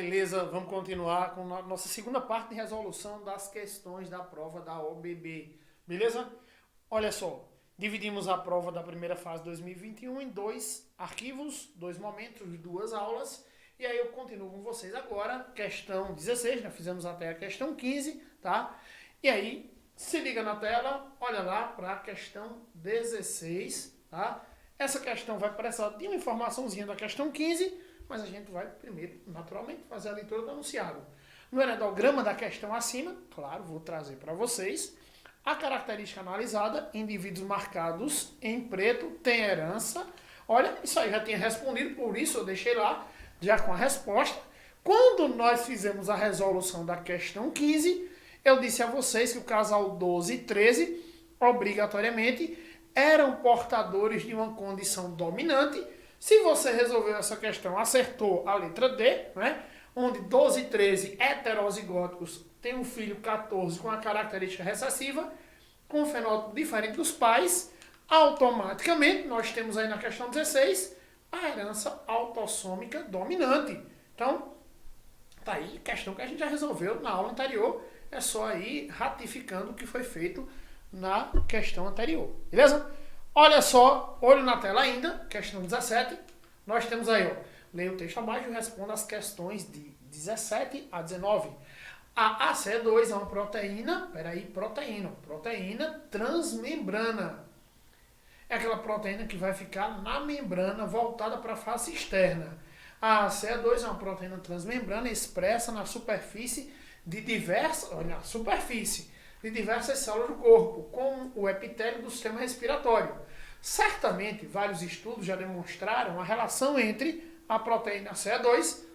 beleza? Vamos continuar com a nossa segunda parte de resolução das questões da prova da OBB. Beleza? Olha só, dividimos a prova da primeira fase 2021 em dois arquivos, dois momentos, duas aulas. E aí eu continuo com vocês agora, questão 16, já fizemos até a questão 15, tá? E aí, se liga na tela, olha lá para a questão 16, tá? Essa questão vai precisar de uma informaçãozinha da questão 15, mas a gente vai primeiro, naturalmente, fazer a leitura do enunciado. No enedograma da questão acima, claro, vou trazer para vocês, a característica analisada, indivíduos marcados em preto, tem herança. Olha, isso aí já tinha respondido, por isso eu deixei lá, já com a resposta. Quando nós fizemos a resolução da questão 15, eu disse a vocês que o casal 12 e 13, obrigatoriamente, eram portadores de uma condição dominante. Se você resolveu essa questão, acertou a letra D, né? Onde 12 e 13 heterozigóticos têm um filho 14 com a característica recessiva, com um fenótipo diferente dos pais, automaticamente, nós temos aí na questão 16, a herança autossômica dominante. Então, tá aí a questão que a gente já resolveu na aula anterior, é só aí ratificando o que foi feito na questão anterior, beleza? Olha só, olho na tela ainda, questão 17, nós temos aí, ó, leia o texto abaixo e responda as questões de 17 a 19. A ACE2 é uma proteína, proteína transmembrana. É aquela proteína que vai ficar na membrana voltada para a face externa. A ACE2 é uma proteína transmembrana expressa na superfície de diversas células do corpo, como o epitélio do sistema respiratório. Certamente, vários estudos já demonstraram a relação entre a proteína ACE2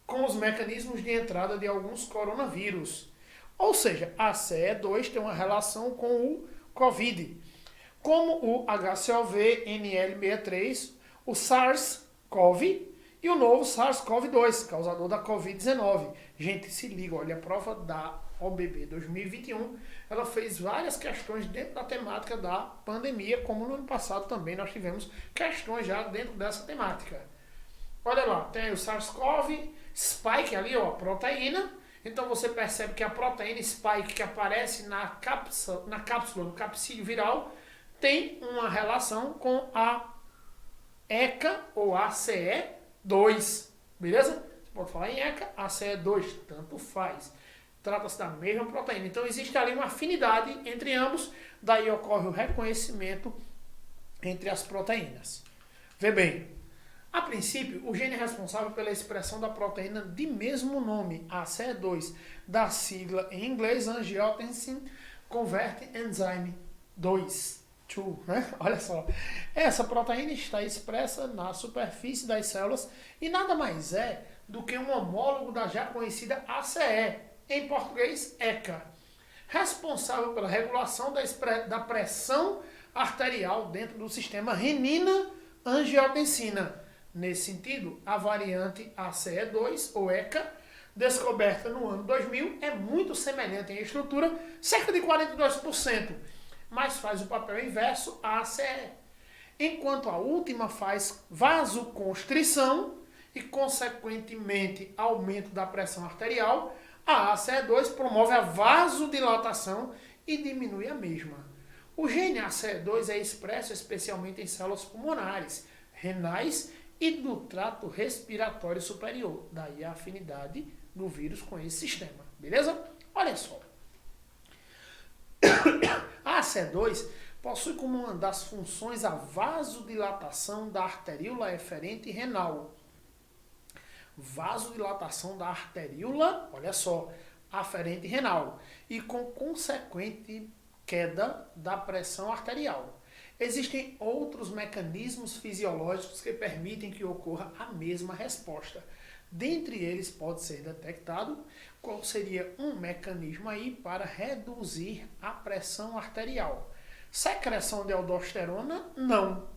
com os mecanismos de entrada de alguns coronavírus. Ou seja, a ACE2 tem uma relação com o COVID, como o HCOV-NL63, o SARS-CoV e o novo SARS-CoV-2, causador da Covid-19. Gente, se liga, olha, a prova da OBB 2021, ela fez várias questões dentro da temática da pandemia, como no ano passado também nós tivemos questões já dentro dessa temática. Olha lá, tem o SARS-CoV, spike ali, ó, proteína. Então você percebe que a proteína spike que aparece na cápsula, no capsídeo viral, tem uma relação com a ECA ou ACE2, beleza? Você pode falar em ECA, ACE2, tanto faz. Trata-se da mesma proteína. Então existe ali uma afinidade entre ambos, daí ocorre o reconhecimento entre as proteínas. Vê bem, a princípio, o gene é responsável pela expressão da proteína de mesmo nome, ACE2, da sigla em inglês Angiotensin Convert Enzyme 2. Né? Olha só, essa proteína está expressa na superfície das células e nada mais é do que um homólogo da já conhecida ACE, em português ECA, responsável pela regulação da pressão arterial dentro do sistema renina-angiotensina. Nesse sentido, a variante ACE2 ou ECA, descoberta no ano 2000, é muito semelhante em estrutura, cerca de 42%, mas faz o papel inverso à ACE. Enquanto a última faz vasoconstrição e, consequentemente, aumento da pressão arterial, a ACE2 promove a vasodilatação e diminui a mesma. O gene ACE2 é expresso especialmente em células pulmonares, renais e do trato respiratório superior. Daí a afinidade do vírus com esse sistema. Beleza? Olha só. A ACE2 possui como uma das funções a vasodilatação da arteríola eferente renal. Vasodilatação da arteríola, olha só, aferente renal. E com consequente queda da pressão arterial. Existem outros mecanismos fisiológicos que permitem que ocorra a mesma resposta. Dentre eles pode ser detectado qual seria um mecanismo aí para reduzir a pressão arterial. Secreção de aldosterona? Não.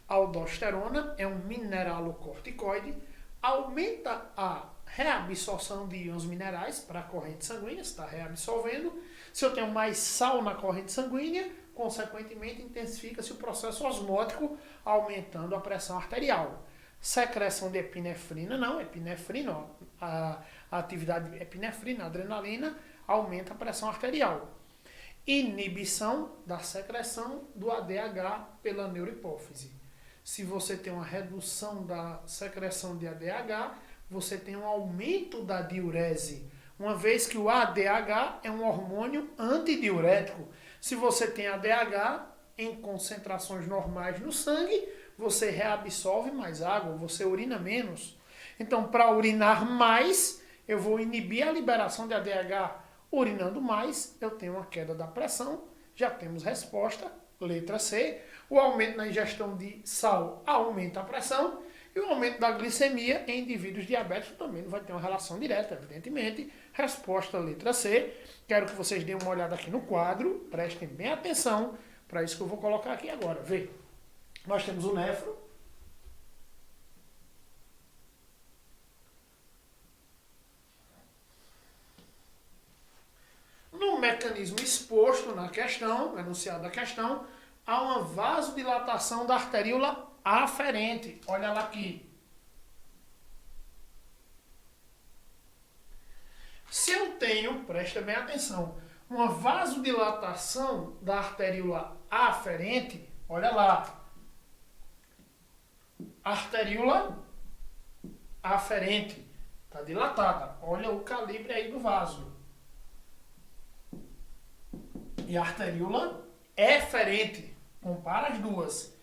A aldosterona é um mineralocorticoide, aumenta a reabsorção de íons minerais para a corrente sanguínea, está reabsorvendo. Se eu tenho mais sal na corrente sanguínea, consequentemente intensifica-se o processo osmótico, aumentando a pressão arterial. Secreção de epinefrina, não, epinefrina, ó, a atividade de epinefrina, adrenalina, aumenta a pressão arterial. Inibição da secreção do ADH pela neurohipófise. Se você tem uma redução da secreção de ADH, você tem um aumento da diurese, uma vez que o ADH é um hormônio antidiurético. Se você tem ADH em concentrações normais no sangue, você reabsorve mais água, você urina menos. Então, para urinar mais, eu vou inibir a liberação de ADH. Urinando mais, eu tenho uma queda da pressão. Já temos resposta, letra C. O aumento na ingestão de sal aumenta a pressão. E o aumento da glicemia em indivíduos diabéticos também não vai ter uma relação direta, evidentemente. Resposta, letra C. Quero que vocês deem uma olhada aqui no quadro. Prestem bem atenção para isso que eu vou colocar aqui agora. Vê. Nós temos o nefro. No mecanismo exposto na questão, no enunciado da questão, há uma vasodilatação da arteríola aferente. Olha lá aqui. Se eu tenho, presta bem atenção, uma vasodilatação da arteríola aferente, olha lá. Arteríola aferente está dilatada. Olha o calibre aí do vaso. E a arteríola eferente. Compara as duas.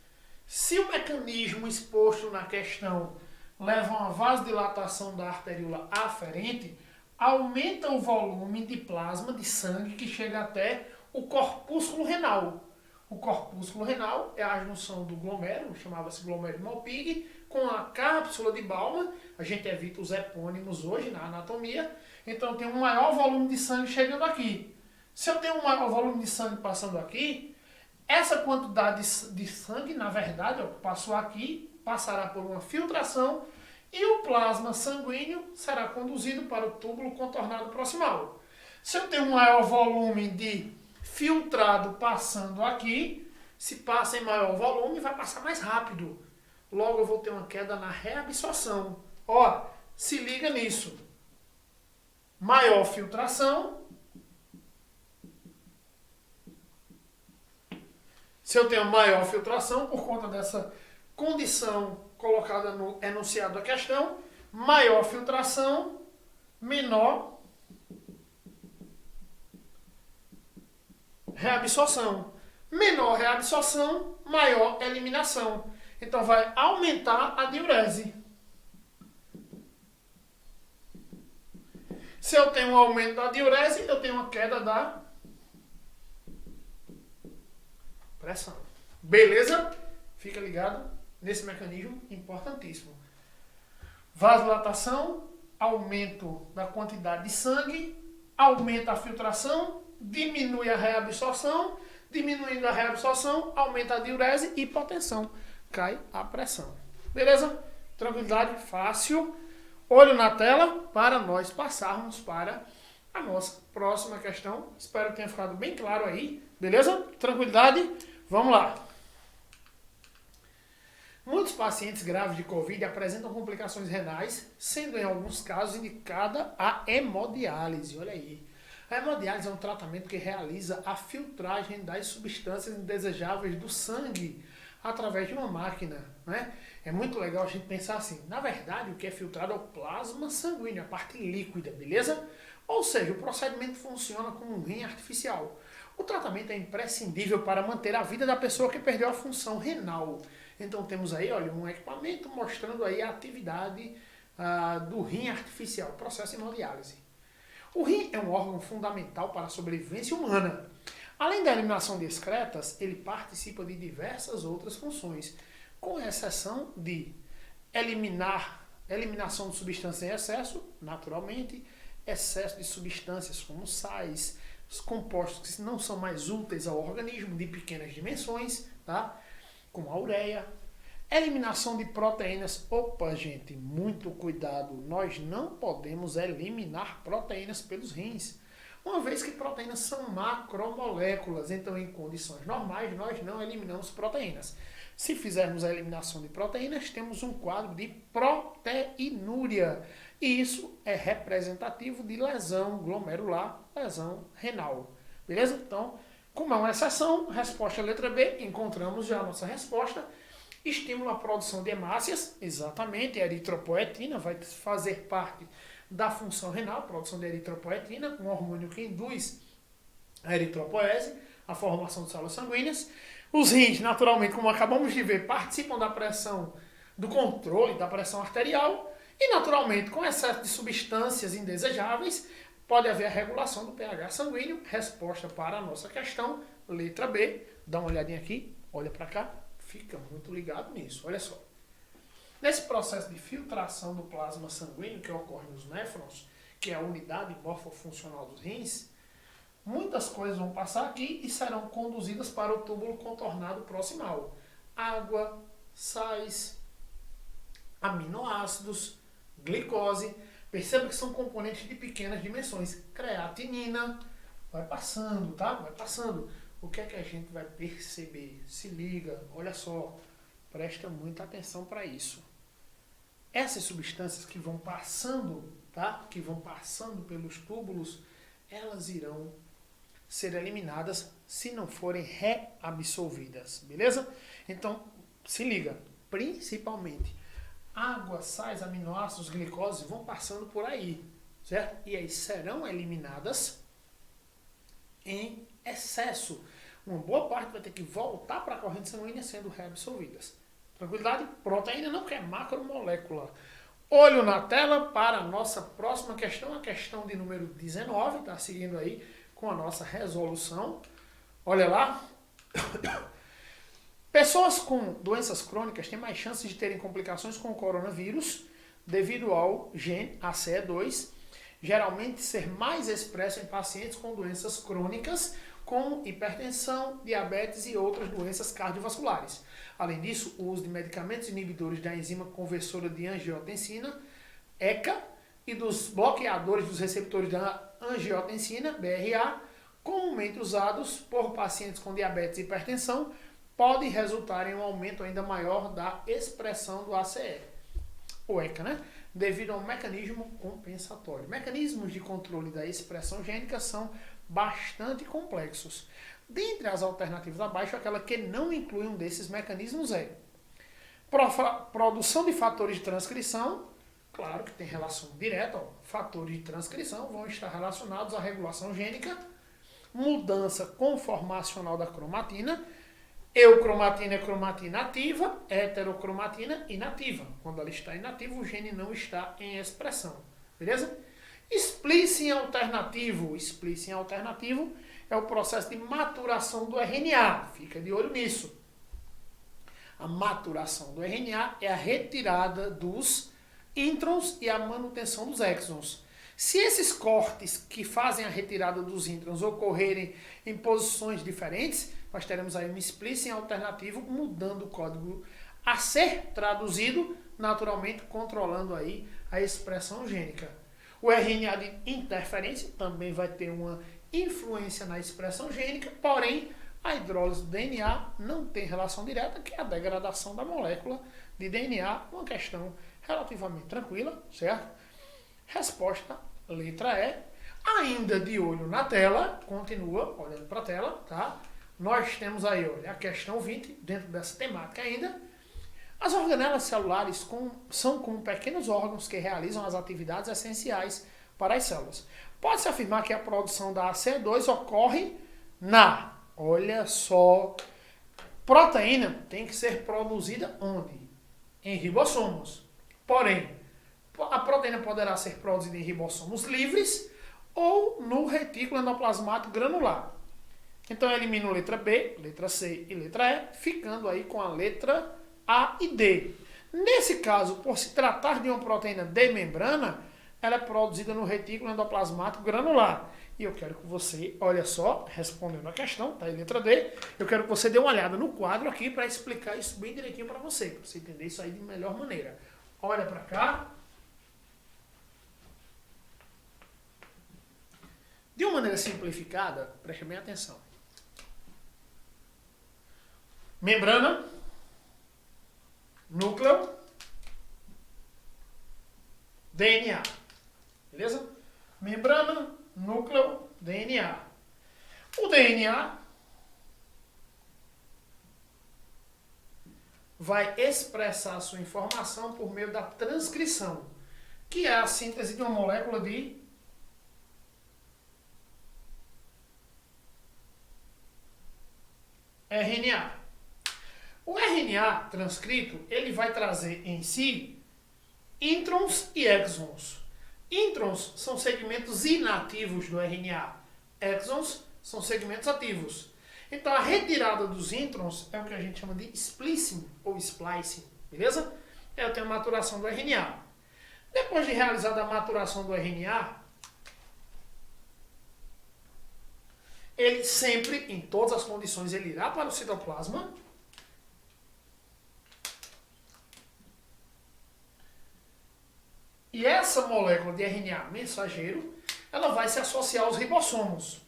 Se o mecanismo exposto na questão leva a uma vasodilatação da arteríola aferente, aumenta o volume de plasma de sangue que chega até o corpúsculo renal. O corpúsculo renal é a junção do glomérulo, chamava-se glomérulo de Malpighi, com a cápsula de Bowman. A gente evita os epônimos hoje na anatomia. Então tem um maior volume de sangue chegando aqui. Se eu tenho um maior volume de sangue passando aqui, essa quantidade de sangue, na verdade, ó, passou aqui, passará por uma filtração e o plasma sanguíneo será conduzido para o túbulo contornado proximal. Se eu tenho um maior volume de filtrado passando aqui, se passa em maior volume, vai passar mais rápido. Logo eu vou ter uma queda na reabsorção. Ó, se liga nisso. Maior filtração. Se eu tenho maior filtração, por conta dessa condição colocada no enunciado da questão, maior filtração, menor reabsorção. Menor reabsorção, maior eliminação. Então vai aumentar a diurese. Se eu tenho um aumento da diurese, eu tenho uma queda da pressão. Beleza? Fica ligado nesse mecanismo importantíssimo. Vasodilatação, aumento da quantidade de sangue, aumenta a filtração, diminui a reabsorção, diminuindo a reabsorção, aumenta a diurese e hipotensão, cai a pressão. Beleza? Tranquilidade, fácil. Olho na tela para nós passarmos para a nossa próxima questão. Espero que tenha ficado bem claro aí. Beleza? Tranquilidade. Vamos lá. Muitos pacientes graves de Covid apresentam complicações renais, sendo em alguns casos indicada a hemodiálise. Olha aí. A hemodiálise é um tratamento que realiza a filtragem das substâncias indesejáveis do sangue através de uma máquina, né? É muito legal a gente pensar assim, na verdade o que é filtrado é o plasma sanguíneo, a parte líquida, beleza? Ou seja, o procedimento funciona como um rim artificial. O tratamento é imprescindível para manter a vida da pessoa que perdeu a função renal. Então temos aí, olha, um equipamento mostrando aí a atividade do rim artificial, processo de hemodiálise. O rim é um órgão fundamental para a sobrevivência humana. Além da eliminação de excretas, ele participa de diversas outras funções, com exceção de eliminação de substâncias em excesso, naturalmente, excesso de substâncias como sais, os compostos que não são mais úteis ao organismo de pequenas dimensões, tá? Como a ureia, eliminação de proteínas. Opa, gente, muito cuidado, nós não podemos eliminar proteínas pelos rins. Uma vez que proteínas são macromoléculas, então em condições normais nós não eliminamos proteínas. Se fizermos a eliminação de proteínas, temos um quadro de proteinúria. E isso é representativo de lesão glomerular, lesão renal. Beleza? Então, como é uma exceção, resposta letra B, encontramos já a nossa resposta. Estimula a produção de hemácias, exatamente, a eritropoetina vai fazer parte da função renal, produção de eritropoetina, um hormônio que induz a eritropoese, a formação de células sanguíneas. Os rins, naturalmente, como acabamos de ver, participam da pressão, do controle da pressão arterial e, naturalmente, com excesso de substâncias indesejáveis, pode haver a regulação do pH sanguíneo. Resposta para a nossa questão, letra B. Dá uma olhadinha aqui, olha para cá, fica muito ligado nisso, olha só. Nesse processo de filtração do plasma sanguíneo que ocorre nos néfrons, que é a unidade morfofuncional dos rins, muitas coisas vão passar aqui e serão conduzidas para o túbulo contornado proximal. Água, sais, aminoácidos, glicose. Perceba que são componentes de pequenas dimensões. Creatinina. Vai passando, tá? Vai passando. O que é que a gente vai perceber? Se liga, olha só. Presta muita atenção para isso. Essas substâncias que vão passando, tá? Que vão passando pelos túbulos, elas irão ser eliminadas se não forem reabsorvidas, beleza? Então, se liga, principalmente água, sais, aminoácidos, glicose vão passando por aí, certo? E aí serão eliminadas em excesso. Uma boa parte vai ter que voltar para a corrente sanguínea sendo reabsorvidas. Tranquilidade? Proteína não quer macromolécula. Olho na tela para a nossa próxima questão, a questão de número 19, tá seguindo aí com a nossa resolução. Olha lá. Pessoas com doenças crônicas têm mais chances de terem complicações com o coronavírus devido ao gene ACE2, geralmente ser mais expresso em pacientes com doenças crônicas, como hipertensão, diabetes e outras doenças cardiovasculares. Além disso, o uso de medicamentos inibidores da enzima conversora de angiotensina, ECA, e dos bloqueadores dos receptores da angiotensina, BRA, comumente usados por pacientes com diabetes e hipertensão, podem resultar em um aumento ainda maior da expressão do ACE, ou ECA, né? Devido a um mecanismo compensatório. Mecanismos de controle da expressão gênica são bastante complexos. Dentre as alternativas abaixo, aquela que não inclui um desses mecanismos é produção de fatores de transcrição, claro que tem relação direta, ó, fatores de transcrição vão estar relacionados à regulação gênica, mudança conformacional da cromatina, eucromatina é cromatina ativa, heterocromatina inativa. Quando ela está inativa, o gene não está em expressão. Beleza? Splicing alternativo. Splicing alternativo é o processo de maturação do RNA. Fica de olho nisso. A maturação do RNA é a retirada dos introns e a manutenção dos exons. Se esses cortes que fazem a retirada dos introns ocorrerem em posições diferentes, nós teremos aí um splicing alternativo mudando o código a ser traduzido, naturalmente controlando aí a expressão gênica. O RNA de interferência também vai ter uma influência na expressão gênica, porém a hidrólise do DNA não tem relação direta, que é a degradação da molécula de DNA, uma questão relativamente tranquila, certo? Resposta, letra E. Ainda de olho na tela, continua olhando para a tela, tá? Nós temos aí, olha, a questão 20, dentro dessa temática ainda. As organelas celulares são como pequenos órgãos que realizam as atividades essenciais para as células. Pode-se afirmar que a produção da ACE2 ocorre olha só, proteína tem que ser produzida onde? Em ribossomos. Porém, a proteína poderá ser produzida em ribossomos livres ou no retículo endoplasmático granular. Então eu elimino letra B, letra C e letra E, ficando aí com a letra A e D. Nesse caso, por se tratar de uma proteína de membrana, ela é produzida no retículo endoplasmático granular. E eu quero que você, olha só, respondendo a questão, tá aí letra D, eu quero que você dê uma olhada no quadro aqui para explicar isso bem direitinho para você entender isso aí de melhor maneira. Olha para cá. De uma maneira simplificada, preste bem atenção. Membrana, núcleo, DNA. Beleza? Membrana, núcleo, DNA. O DNA vai expressar sua informação por meio da transcrição, que é a síntese de uma molécula de RNA. O RNA transcrito, ele vai trazer em si introns e exons. Introns são segmentos inativos do RNA. Exons são segmentos ativos. Então, a retirada dos introns é o que a gente chama de splicing ou splicing, beleza? Eu tenho a maturação do RNA. Depois de realizada a maturação do RNA, ele sempre, em todas as condições, ele irá para o citoplasma. E essa molécula de RNA mensageiro, ela vai se associar aos ribossomos.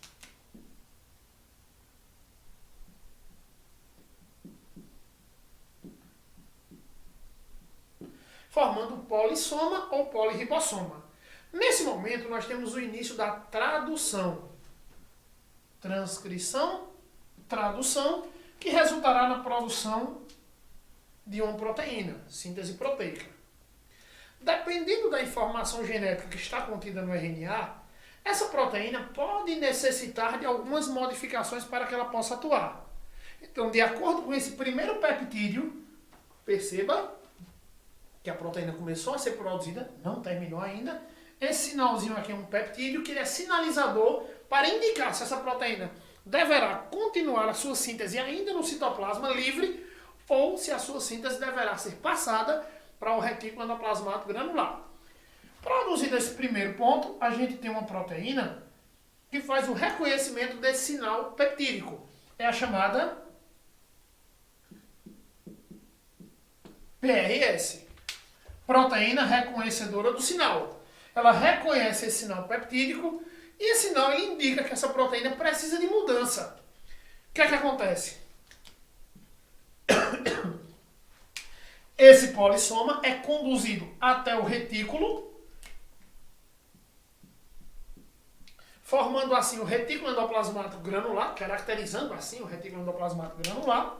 Formando polissoma ou poliribossoma. Nesse momento, nós temos o início da tradução. Transcrição, tradução, que resultará na produção de uma proteína, síntese proteica. Dependendo da informação genética que está contida no RNA, essa proteína pode necessitar de algumas modificações para que ela possa atuar. Então, de acordo com esse primeiro peptídeo, perceba que a proteína começou a ser produzida, não terminou ainda. Esse sinalzinho aqui é um peptídeo que ele é sinalizador para indicar se essa proteína deverá continuar a sua síntese ainda no citoplasma livre ou se a sua síntese deverá ser passada para o retículo endoplasmático granular. Produzido esse primeiro ponto, a gente tem uma proteína que faz o reconhecimento desse sinal peptídico. É a chamada PRS. Proteína reconhecedora do sinal. Ela reconhece esse sinal peptídico e esse sinal ele indica que essa proteína precisa de mudança. O que é que acontece? Esse polissoma é conduzido até o retículo, formando assim o retículo endoplasmático granular, caracterizando assim o retículo endoplasmático granular.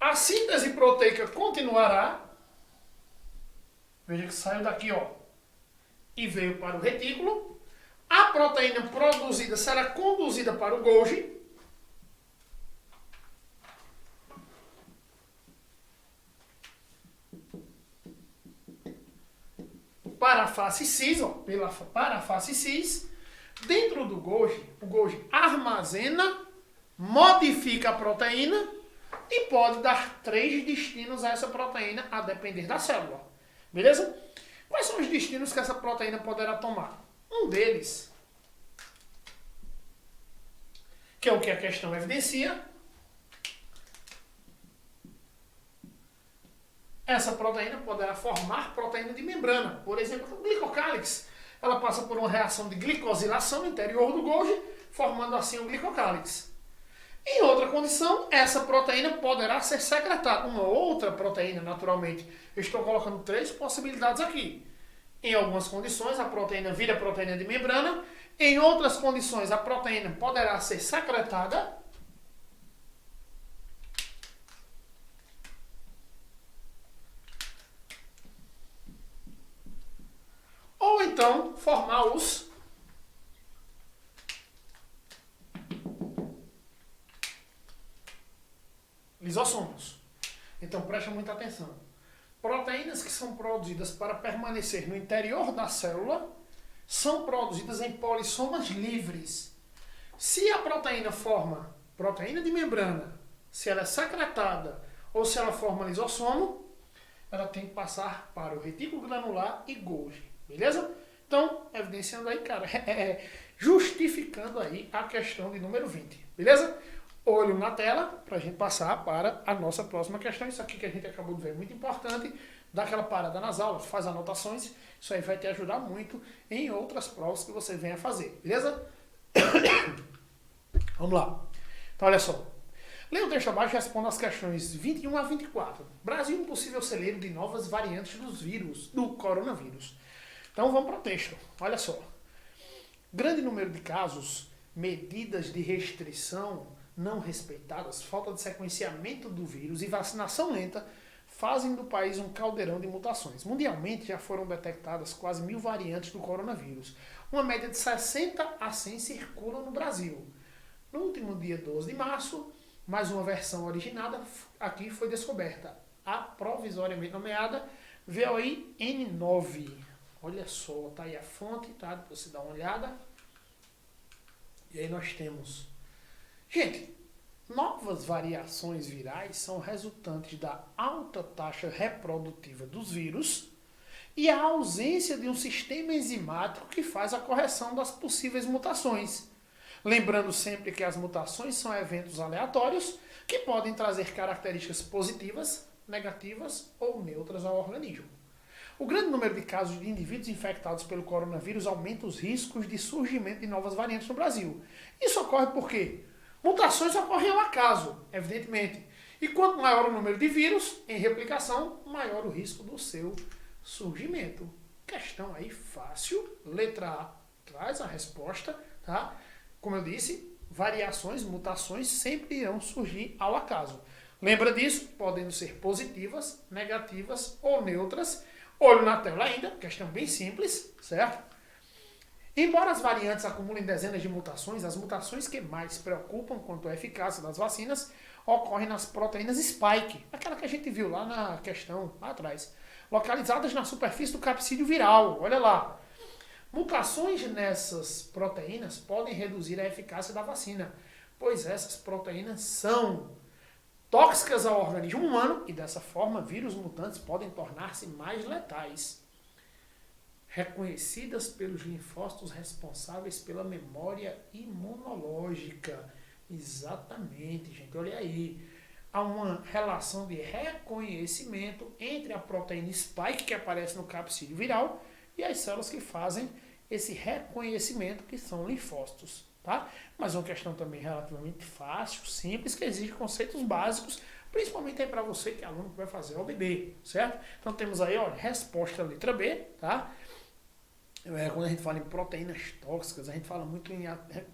A síntese proteica continuará. Veja que saiu daqui, ó, e veio para o retículo. A proteína produzida será conduzida para o Golgi. Para a face cis, ó, para a face cis. Dentro do Golgi, o Golgi armazena, modifica a proteína e pode dar 3 destinos a essa proteína, a depender da célula. Beleza? Quais são os destinos que essa proteína poderá tomar? Um deles, que é o que a questão evidencia, essa proteína poderá formar proteína de membrana. Por exemplo, o glicocálix. Ela passa por uma reação de glicosilação no interior do Golgi, formando assim o glicocálix. Em outra condição, essa proteína poderá ser secretada. Uma outra proteína, naturalmente. Eu estou colocando 3 possibilidades aqui. Em algumas condições, a proteína vira proteína de membrana. Em outras condições, a proteína poderá ser secretada. Ou então, formar os lisossomos. Então, preste muita atenção. Proteínas que são produzidas para permanecer no interior da célula são produzidas em polissomas livres. Se a proteína forma proteína de membrana, se ela é secretada ou se ela forma lisossomo, ela tem que passar para o retículo granular e Golgi. Beleza? Então, evidenciando aí, cara, justificando aí a questão de número 20. Beleza? Olho na tela para a gente passar para a nossa próxima questão. Isso aqui que a gente acabou de ver é muito importante. dá aquela parada nas aulas, faz anotações, isso aí vai te ajudar muito em outras provas que você venha fazer, beleza? Vamos lá. Então, olha só. Leia o texto abaixo e responda as questões 21 a 24. Brasil, um possível celeiro de novas variantes do coronavírus. Então, vamos para o texto. Olha só. Grande número de casos, medidas de restrição não respeitadas, falta de sequenciamento do vírus e vacinação lenta fazem do país um caldeirão de mutações. Mundialmente, já foram detectadas quase 1.000 variantes do coronavírus. Uma média de 60 a 100 circulam no Brasil. No último dia 12 de março, mais uma versão originada aqui foi descoberta. A provisoriamente nomeada VOI N9. Olha só, tá aí a fonte, tá? Depois você dá uma olhada. E aí nós temos... Gente, novas variações virais são resultantes da alta taxa reprodutiva dos vírus e a ausência de um sistema enzimático que faz a correção das possíveis mutações. Lembrando sempre que as mutações são eventos aleatórios que podem trazer características positivas, negativas ou neutras ao organismo. O grande número de casos de indivíduos infectados pelo coronavírus aumenta os riscos de surgimento de novas variantes no Brasil. Isso ocorre por quê? Mutações ocorrem ao acaso, evidentemente. E quanto maior o número de vírus em replicação, maior o risco do seu surgimento. Questão aí fácil. Letra A traz a resposta, tá? Como eu disse, variações, mutações sempre irão surgir ao acaso. Lembra disso? Podendo ser positivas, negativas ou neutras. Olho na tela ainda, questão bem simples, certo? Embora as variantes acumulem dezenas de mutações, as mutações que mais preocupam quanto à eficácia das vacinas ocorrem nas proteínas spike, aquela que a gente viu lá na questão lá atrás, localizadas na superfície do capsídeo viral. Olha lá. Mutações nessas proteínas podem reduzir a eficácia da vacina, pois essas proteínas são tóxicas ao organismo humano e, dessa forma, vírus mutantes podem tornar-se mais letais. Reconhecidas pelos linfócitos responsáveis pela memória imunológica. Exatamente, gente, olha aí. Há uma relação de reconhecimento entre a proteína spike que aparece no capsídeo viral e as células que fazem esse reconhecimento, que são linfócitos, tá? Mas é uma questão também relativamente fácil, simples, que exige conceitos básicos, principalmente aí para você que é aluno que vai fazer OBB, certo? Então temos aí, olha, resposta letra B, tá? Quando a gente fala em proteínas tóxicas, a gente fala muito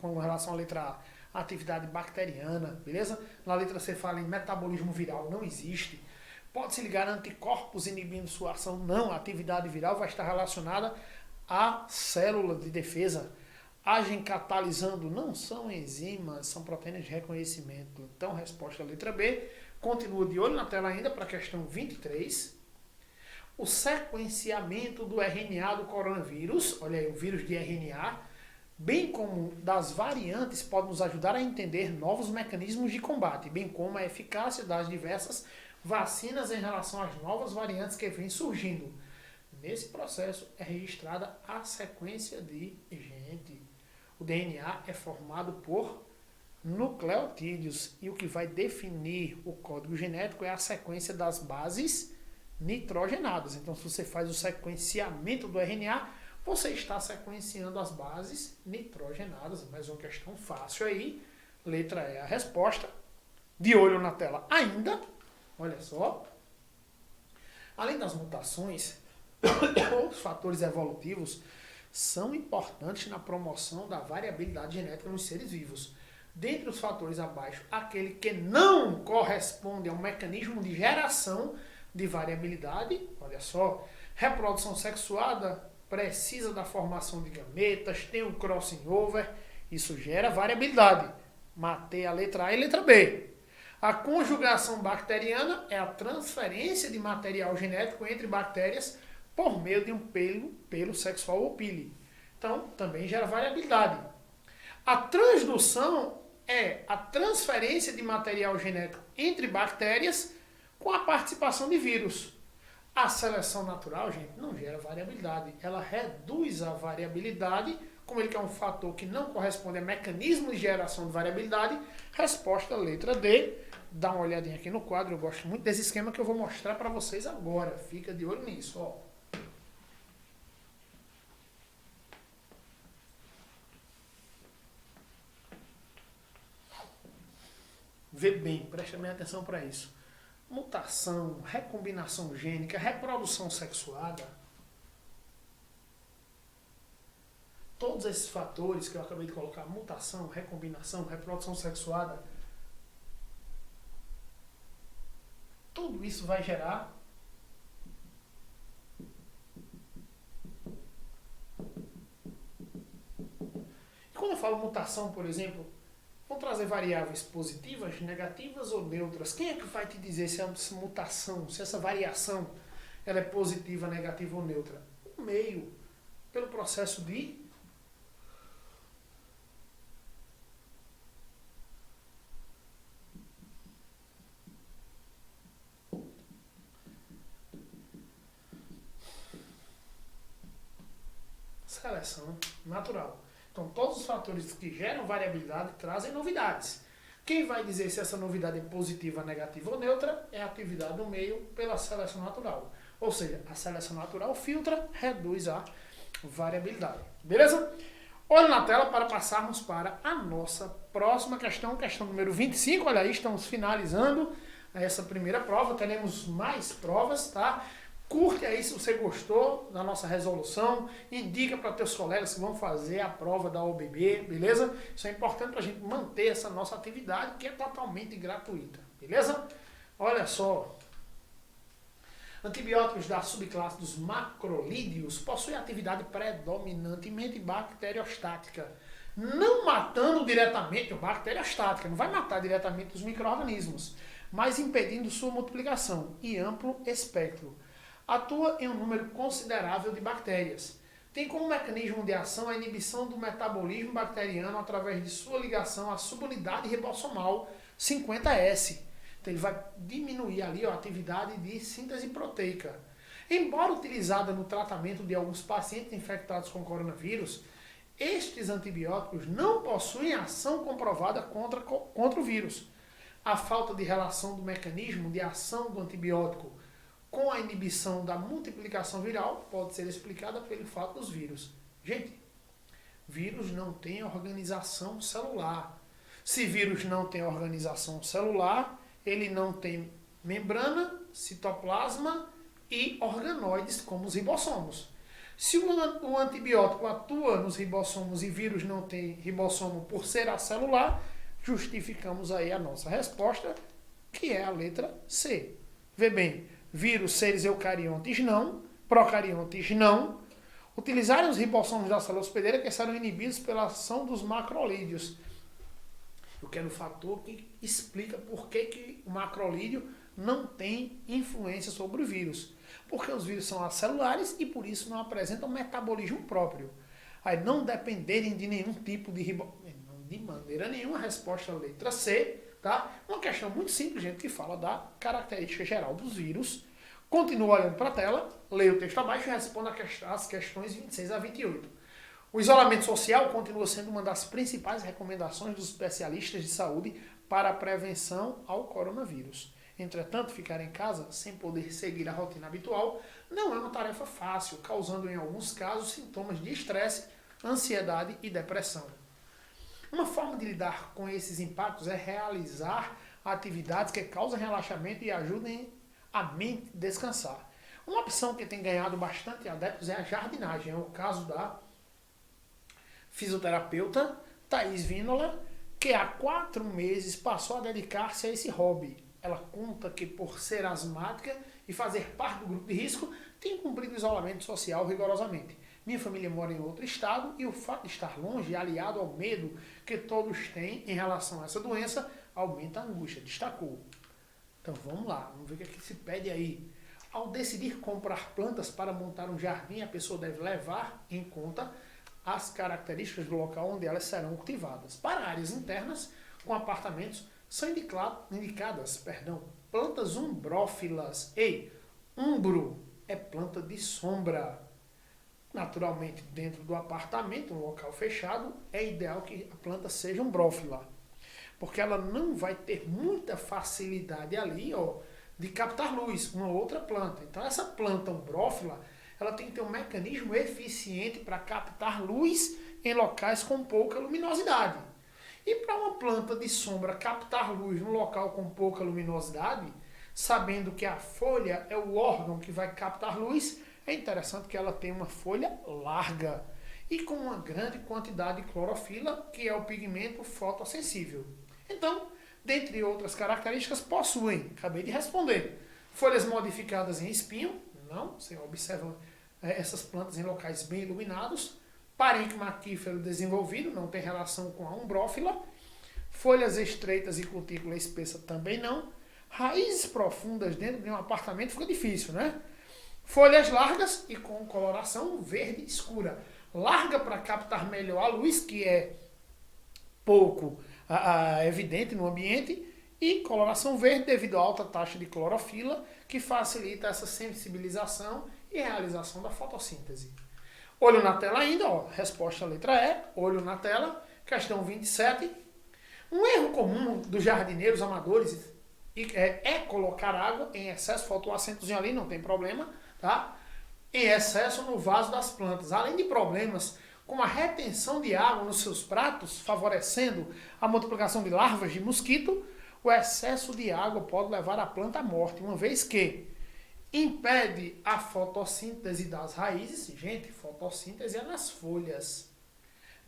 com relação à letra A, atividade bacteriana, beleza? Na letra C fala em metabolismo viral, não existe. Pode se ligar a anticorpos inibindo sua ação, não. A atividade viral vai estar relacionada à célula de defesa. Agem catalisando, não são enzimas, são proteínas de reconhecimento. Então, resposta letra B. Continua de olho na tela ainda para a questão 23. O sequenciamento do RNA do coronavírus, olha aí, o vírus de RNA, bem como das variantes, pode nos ajudar a entender novos mecanismos de combate, bem como a eficácia das diversas vacinas em relação às novas variantes que vêm surgindo. Nesse processo é registrada a sequência de gente. O DNA é formado por nucleotídeos e o que vai definir o código genético é a sequência das bases nitrogenadas. Então, se você faz o sequenciamento do RNA, você está sequenciando as bases nitrogenadas. Mais uma questão fácil aí. Letra E a resposta. De olho na tela ainda. Olha só. Além das mutações, os fatores evolutivos são importantes na promoção da variabilidade genética nos seres vivos. Dentre os fatores abaixo, aquele que não corresponde a um mecanismo de geração de variabilidade, olha só, reprodução sexuada precisa da formação de gametas, tem um crossing over, isso gera variabilidade. Matei a letra A e a letra B. A conjugação bacteriana é a transferência de material genético entre bactérias por meio de um pelo sexual ou pile. Então, também gera variabilidade. A transdução é a transferência de material genético entre bactérias com a participação de vírus. A seleção natural, gente, não gera variabilidade. Ela reduz a variabilidade como ele é um fator que não corresponde a mecanismo de geração de variabilidade, resposta letra D. Dá uma olhadinha aqui no quadro, eu gosto muito desse esquema que eu vou mostrar para vocês agora. Fica de olho nisso, ó. Vê bem, preste bem atenção para isso. Mutação, recombinação gênica, reprodução sexuada, todos esses fatores que eu acabei de colocar, mutação, recombinação, reprodução sexuada, tudo isso vai gerar e quando eu falo mutação, por exemplo, vão trazer variáveis positivas, negativas ou neutras. Quem é que vai te dizer se essa mutação, se essa variação ela é positiva, negativa ou neutra? O meio, pelo processo de seleção natural. Então, todos os fatores que geram variabilidade trazem novidades. Quem vai dizer se essa novidade é positiva, negativa ou neutra é a atividade do meio pela seleção natural. Ou seja, a seleção natural filtra, reduz a variabilidade. Beleza? Olhe na tela para passarmos para a nossa próxima questão, questão número 25. Olha aí, estamos finalizando essa primeira prova. Teremos mais provas, tá? Curte aí se você gostou da nossa resolução, indica para teus colegas que vão fazer a prova da OBB, beleza? Isso é importante para a gente manter essa nossa atividade, que é totalmente gratuita, beleza? Olha só, antibióticos da subclasse dos macrolídeos possuem atividade predominantemente bacteriostática, não matando diretamente, bacteriostática, não vai matar diretamente os micro-organismos, mas impedindo sua multiplicação e amplo espectro. Atua em um número considerável de bactérias. Tem como mecanismo de ação a inibição do metabolismo bacteriano através de sua ligação à subunidade ribossomal 50S. Então ele vai diminuir ali a atividade de síntese proteica. Embora utilizada no tratamento de alguns pacientes infectados com coronavírus, estes antibióticos não possuem ação comprovada contra o vírus. A falta de relação do mecanismo de ação do antibiótico com a inibição da multiplicação viral pode ser explicada pelo fato dos vírus. Gente, vírus não tem organização celular. Se vírus não tem organização celular, ele não tem membrana, citoplasma e organoides como os ribossomos. Se o antibiótico atua nos ribossomos e vírus não tem ribossomo por ser acelular, justificamos aí a nossa resposta, que é a letra C. Vê bem, vírus, seres eucariontes não, procariontes não, utilizarem os ribossomos da célula hospedeira que serão inibidos pela ação dos macrolídeos. Eu quero um fator que explica por que o macrolídeo não tem influência sobre o vírus. Porque os vírus são acelulares e por isso não apresentam metabolismo próprio. Aí não dependerem de nenhum tipo de de maneira nenhuma, a resposta é a letra C, tá? Uma questão muito simples, gente, que fala da característica geral dos vírus. Continua olhando para a tela, leia o texto abaixo e responda as questões 26 a 28. O isolamento social continua sendo uma das principais recomendações dos especialistas de saúde para a prevenção ao coronavírus. Entretanto, ficar em casa sem poder seguir a rotina habitual não é uma tarefa fácil, causando em alguns casos sintomas de estresse, ansiedade e depressão. Uma forma de lidar com esses impactos é realizar atividades que causam relaxamento e ajudem a mente a descansar. Uma opção que tem ganhado bastante adeptos é a jardinagem. É o caso da fisioterapeuta Thaís Vínola, que há 4 meses passou a dedicar-se a esse hobby. Ela conta que, por ser asmática e fazer parte do grupo de risco, tem cumprido o isolamento social rigorosamente. Minha família mora em outro estado e o fato de estar longe, aliado ao medo que todos têm em relação a essa doença, aumenta a angústia, destacou. Então vamos lá, vamos ver o que é que se pede aí. Ao decidir comprar plantas para montar um jardim, a pessoa deve levar em conta as características do local onde elas serão cultivadas. Para áreas internas, com apartamentos, são indicadas plantas umbrófilas. Umbro é planta de sombra. naturalmente dentro do apartamento, um local fechado, é ideal que a planta seja um brófila, porque ela não vai ter muita facilidade ali, ó, de captar luz, uma outra planta. Então essa planta umbrófila, ela tem que ter um mecanismo eficiente para captar luz em locais com pouca luminosidade. E para uma planta de sombra captar luz num local com pouca luminosidade, sabendo que a folha é o órgão que vai captar luz, é interessante que ela tenha uma folha larga e com uma grande quantidade de clorofila, que é o pigmento fotossensível. Então, dentre outras características, possuem, acabei de responder, folhas modificadas em espinho, não, você observa essas plantas em locais bem iluminados, parênquima aquífero desenvolvido, não tem relação com a umbrófila, folhas estreitas e cutícula espessa também não, raízes profundas dentro de um apartamento fica difícil, né? Folhas largas e com coloração verde escura, larga para captar melhor a luz, que é pouco evidente no ambiente, e coloração verde devido à alta taxa de clorofila, que facilita essa sensibilização e realização da fotossíntese. Olho na tela ainda, ó, resposta à letra E, olho na tela, questão 27. Um erro comum dos jardineiros amadores é colocar água em excesso, faltou o acentozinho ali, não tem problema, tá? Em excesso no vaso das plantas, além de problemas como a retenção de água nos seus pratos, favorecendo a multiplicação de larvas de mosquito, o excesso de água pode levar a planta à morte, uma vez que impede a fotossíntese das raízes, gente, fotossíntese é nas folhas,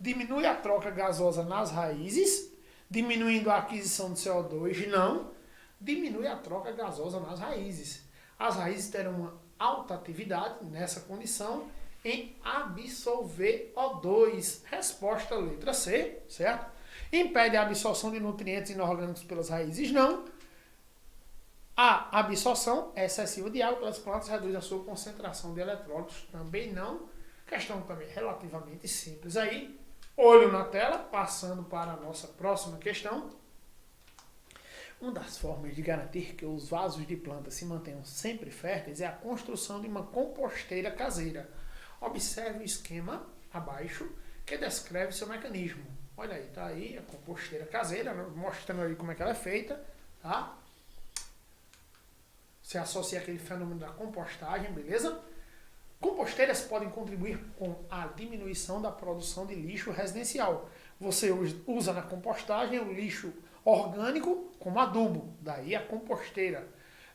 diminui a troca gasosa nas raízes, diminuindo a aquisição de CO2, não, diminui a troca gasosa nas raízes. As raízes terão uma alta atividade nessa condição em absorver O2. Resposta letra C, certo? Impede a absorção de nutrientes inorgânicos pelas raízes, não. A absorção excessiva de água pelas plantas reduz a sua concentração de eletrólitos, também não. Questão também relativamente simples aí. Olho na tela, passando para a nossa próxima questão. Uma das formas de garantir que os vasos de plantas se mantenham sempre férteis é a construção de uma composteira caseira. Observe o esquema abaixo que descreve seu mecanismo. Olha aí, tá aí a composteira caseira, mostrando aí como é que ela é feita, tá? Você associa aquele fenômeno da compostagem, beleza? Composteiras podem contribuir com a diminuição da produção de lixo residencial. Você usa na compostagem o lixo orgânico como adubo, daí a composteira,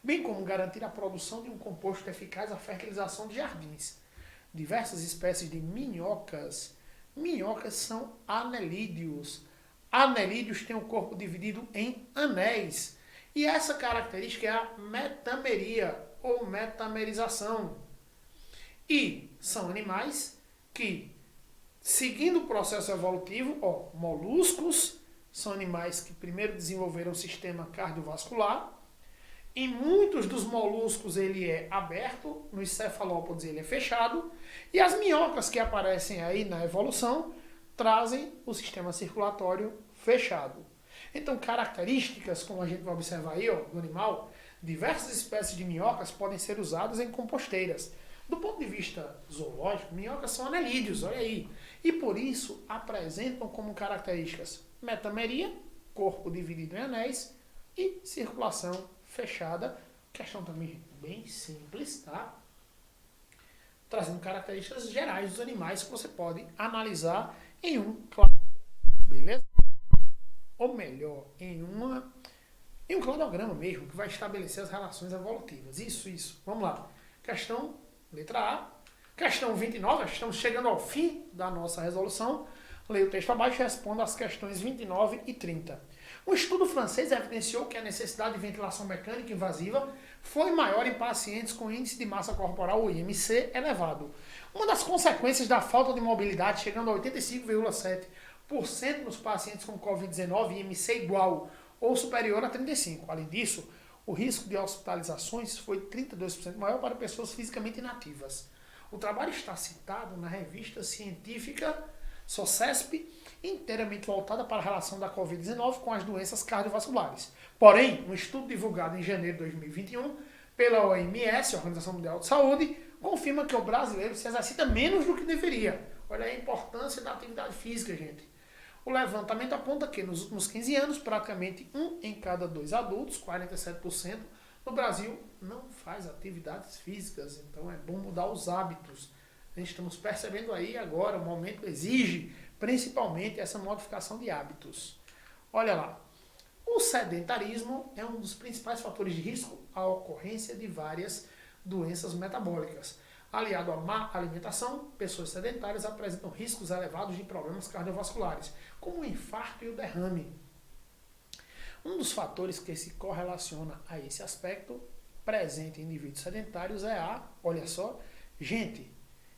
bem como garantir a produção de um composto eficaz à fertilização de jardins. Diversas espécies de minhocas são anelídeos. Anelídeos têm o corpo dividido em anéis, e essa característica é a metameria ou metamerização. E são animais que, seguindo o processo evolutivo, moluscos são animais que primeiro desenvolveram o sistema cardiovascular. Em muitos dos moluscos ele é aberto, nos cefalópodes ele é fechado, e as minhocas que aparecem aí na evolução trazem o sistema circulatório fechado. Então, características, como a gente vai observar aí, do animal, diversas espécies de minhocas podem ser usadas em composteiras. Do ponto de vista zoológico, minhocas são anelídeos, olha aí. E por isso apresentam como características metameria, corpo dividido em anéis, e circulação fechada. Questão também bem simples, tá? Trazendo características gerais dos animais que você pode analisar em um cladograma, beleza? Ou melhor, em um cladograma mesmo, que vai estabelecer as relações evolutivas. Isso. Vamos lá. Questão letra A. Questão 29, estamos chegando ao fim da nossa resolução. Leia o texto abaixo e responda as questões 29 e 30. Um estudo francês evidenciou que a necessidade de ventilação mecânica invasiva foi maior em pacientes com índice de massa corporal, ou IMC, elevado. Uma das consequências da falta de mobilidade, chegando a 85,7% nos pacientes com Covid-19, IMC igual ou superior a 35%. Além disso, o risco de hospitalizações foi 32% maior para pessoas fisicamente inativas. O trabalho está citado na revista científica SOCESP, inteiramente voltada para a relação da Covid-19 com as doenças cardiovasculares. Porém, um estudo divulgado em janeiro de 2021 pela OMS, Organização Mundial de Saúde, confirma que o brasileiro se exercita menos do que deveria. Olha aí a importância da atividade física, gente. O levantamento aponta que nos últimos 15 anos, praticamente 1 em cada 2 adultos, 47%, no Brasil não faz atividades físicas. Então é bom mudar os hábitos. A gente estamos percebendo aí agora, o momento exige principalmente essa modificação de hábitos. Olha lá, o sedentarismo é um dos principais fatores de risco à ocorrência de várias doenças metabólicas. Aliado à má alimentação, pessoas sedentárias apresentam riscos elevados de problemas cardiovasculares, como o infarto e o derrame. Um dos fatores que se correlaciona a esse aspecto presente em indivíduos sedentários é olha só, gente,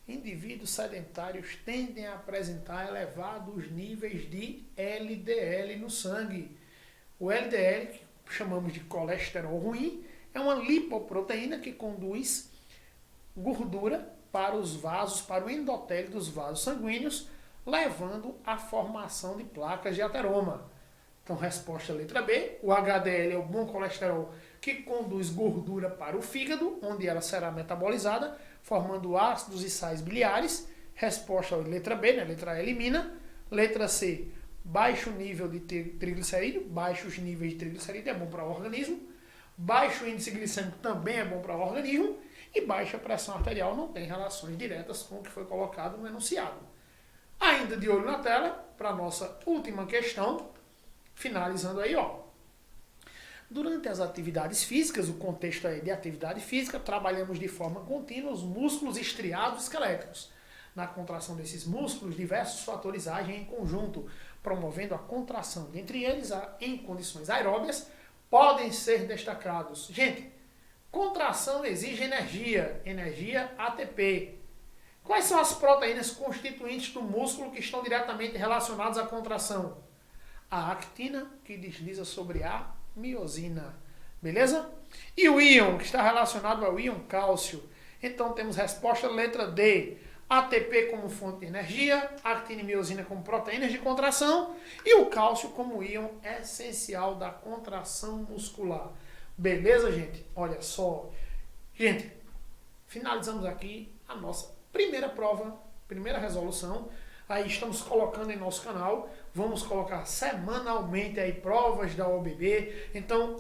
indivíduos sedentários tendem a apresentar elevados níveis de LDL no sangue. O LDL, que chamamos de colesterol ruim, é uma lipoproteína que conduz gordura para os vasos, para o endotélio dos vasos sanguíneos, levando à formação de placas de ateroma. Então, resposta letra B, o HDL é o bom colesterol que conduz gordura para o fígado, onde ela será metabolizada, formando ácidos e sais biliares. Resposta letra B, né? Letra A elimina. Letra C, baixo nível de triglicerídeo, baixos níveis de triglicerídeo é bom para o organismo. Baixo índice glicêmico também é bom para o organismo. E baixa pressão arterial não tem relações diretas com o que foi colocado no enunciado. Ainda de olho na tela, para a nossa última questão, finalizando aí, ó. Durante as atividades físicas, o contexto é de atividade física, trabalhamos de forma contínua os músculos estriados esqueléticos. Na contração desses músculos, diversos fatores agem em conjunto, promovendo a contração. Dentre eles, em condições aeróbias, podem ser destacados. Gente, contração exige energia ATP. Quais são as proteínas constituintes do músculo que estão diretamente relacionadas à contração? A actina, que desliza sobre a miosina. Beleza? E o íon, que está relacionado ao íon cálcio. Então temos resposta letra D. ATP como fonte de energia, actina e miosina como proteínas de contração e o cálcio como íon essencial da contração muscular. Beleza, gente? Olha só. Gente, finalizamos aqui a nossa primeira prova, primeira resolução. Aí estamos colocando em nosso canal. Vamos colocar semanalmente aí provas da OBB. Então,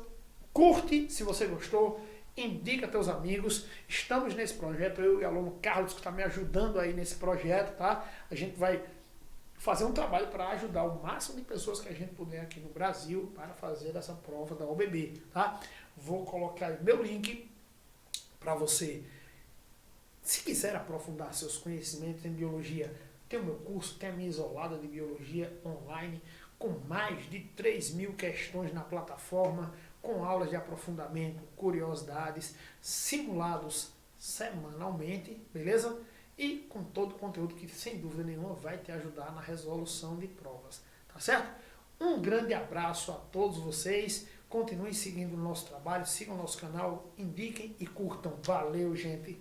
curte se você gostou. Indica teus amigos. Estamos nesse projeto, eu e o aluno Carlos, que está me ajudando aí nesse projeto, tá? A gente vai fazer um trabalho para ajudar o máximo de pessoas que a gente puder aqui no Brasil para fazer essa prova da OBB, tá? Vou colocar aí meu link para você, se quiser aprofundar seus conhecimentos em biologia. Tem o meu curso, tem a minha isolada de biologia online, com mais de 3.000 questões na plataforma, com aulas de aprofundamento, curiosidades, simulados semanalmente, beleza? E com todo o conteúdo que, sem dúvida nenhuma, vai te ajudar na resolução de provas, tá certo? Um grande abraço a todos vocês, continuem seguindo o nosso trabalho, sigam o nosso canal, indiquem e curtam. Valeu, gente!